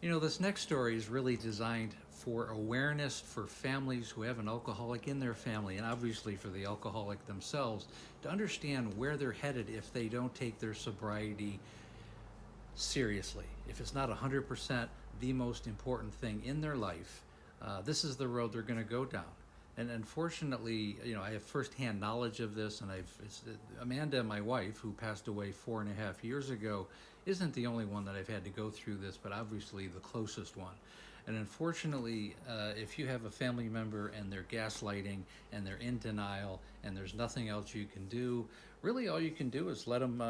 This next story is really designed for awareness for families who have an alcoholic in their family, and obviously for the alcoholic themselves, to understand where they're headed if they don't take their sobriety seriously. If it's not 100% the most important thing in their life, this is the road they're going to go down. And unfortunately, I have firsthand knowledge of this, and Amanda, my wife, who passed away 4.5 years ago, isn't the only one that I've had to go through this, but obviously the closest one. And unfortunately, if you have a family member and they're gaslighting and they're in denial and there's nothing else you can do, really all you can do is let them,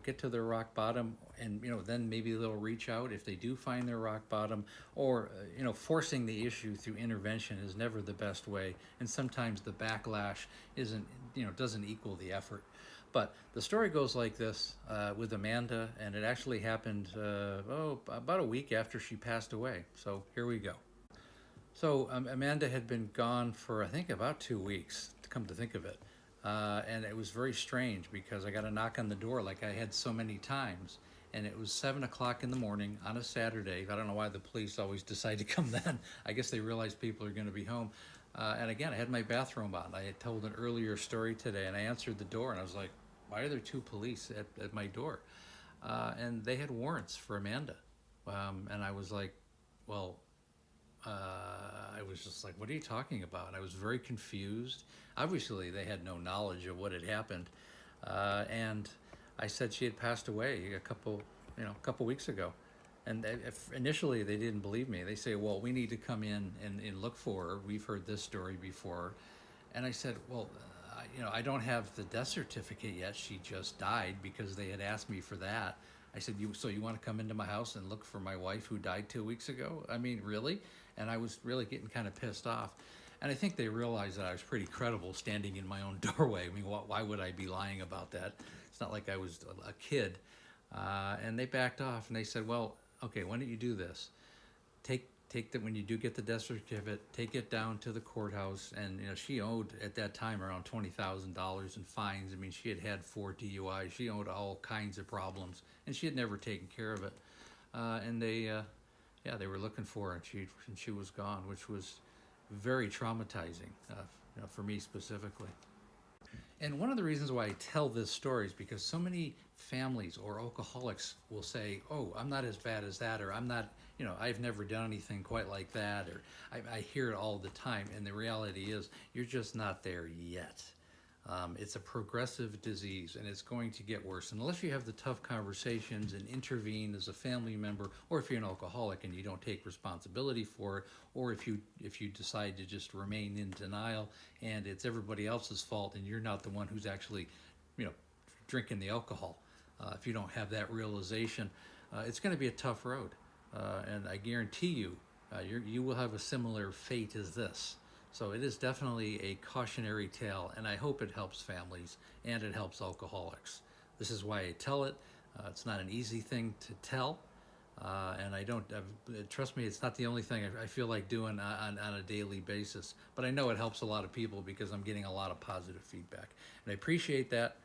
get to their rock bottom, and then maybe they'll reach out if they do find their rock bottom. Or forcing the issue through intervention is never the best way, and sometimes the backlash doesn't equal the effort. But the story goes like this with Amanda, and it actually happened about a week after she passed away. So here we go. So Amanda had been gone for, I think, about 2 weeks, to come to think of it. And it was very strange because I got a knock on the door like I had so many times. And it was 7 o'clock in the morning on a Saturday. I don't know why the police always decide to come then. I guess they realize people are going to be home. And again, I had my bathrobe on. I had told an earlier story today, and I answered the door, and I was like, why are there two police at my door? And they had warrants for Amanda. And I was like, well, I was just like, what are you talking about? I was very confused. Obviously, they had no knowledge of what had happened. And I said she had passed away a couple weeks ago. And initially, they didn't believe me. They say, well, we need to come in and look for her. We've heard this story before. And I said, well, I don't have the death certificate yet. She just died, because they had asked me for that. I said, so you want to come into my house and look for my wife who died 2 weeks ago? I mean, really? And I was really getting kind of pissed off. And I think they realized that I was pretty credible standing in my own doorway. I mean, why would I be lying about that? It's not like I was a kid. And they backed off, and they said, well, okay, why don't you do this? Take that when you do get the death certificate, take it down to the courthouse. And she owed at that time around $20,000 in fines. I mean, she had 4 DUIs. She owed all kinds of problems, and she had never taken care of it. And they were looking for her, and she was gone, which was very traumatizing, for me specifically. And one of the reasons why I tell this story is because so many families or alcoholics will say, oh, I'm not as bad as that, or I'm not, I've never done anything quite like that, or I hear it all the time. And the reality is, you're just not there yet. It's a progressive disease, and it's going to get worse unless you have the tough conversations and intervene as a family member, or if you're an alcoholic and you don't take responsibility for it, or if you decide to just remain in denial and it's everybody else's fault and you're not the one who's actually drinking the alcohol. If you don't have that realization, it's going to be a tough road, and I guarantee you, you will have a similar fate as this. So it is definitely a cautionary tale, and I hope it helps families and it helps alcoholics. This is why I tell it. It's not an easy thing to tell, and I don't, trust me, it's not the only thing I feel like doing on a daily basis. But I know it helps a lot of people because I'm getting a lot of positive feedback, and I appreciate that.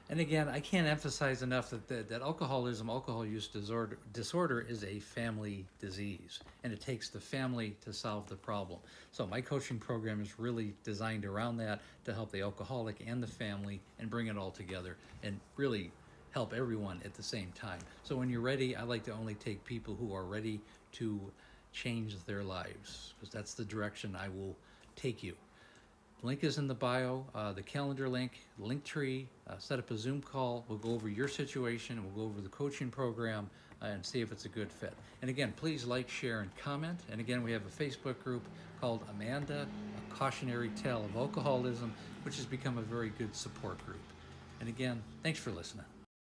And again, I can't emphasize enough that alcoholism, alcohol use disorder is a family disease, and it takes the family to solve the problem. So my coaching program is really designed around that, to help the alcoholic and the family and bring it all together and really help everyone at the same time. So when you're ready, I like to only take people who are ready to change their lives, because that's the direction I will take you. Link is in the bio, the calendar link, Linktree. Set up a Zoom call. We'll go over your situation, and we'll go over the coaching program and see if it's a good fit. And again, please like, share, and comment. And again, we have a Facebook group called Amanda, A Cautionary Tale of Alcoholism, which has become a very good support group. And again, thanks for listening.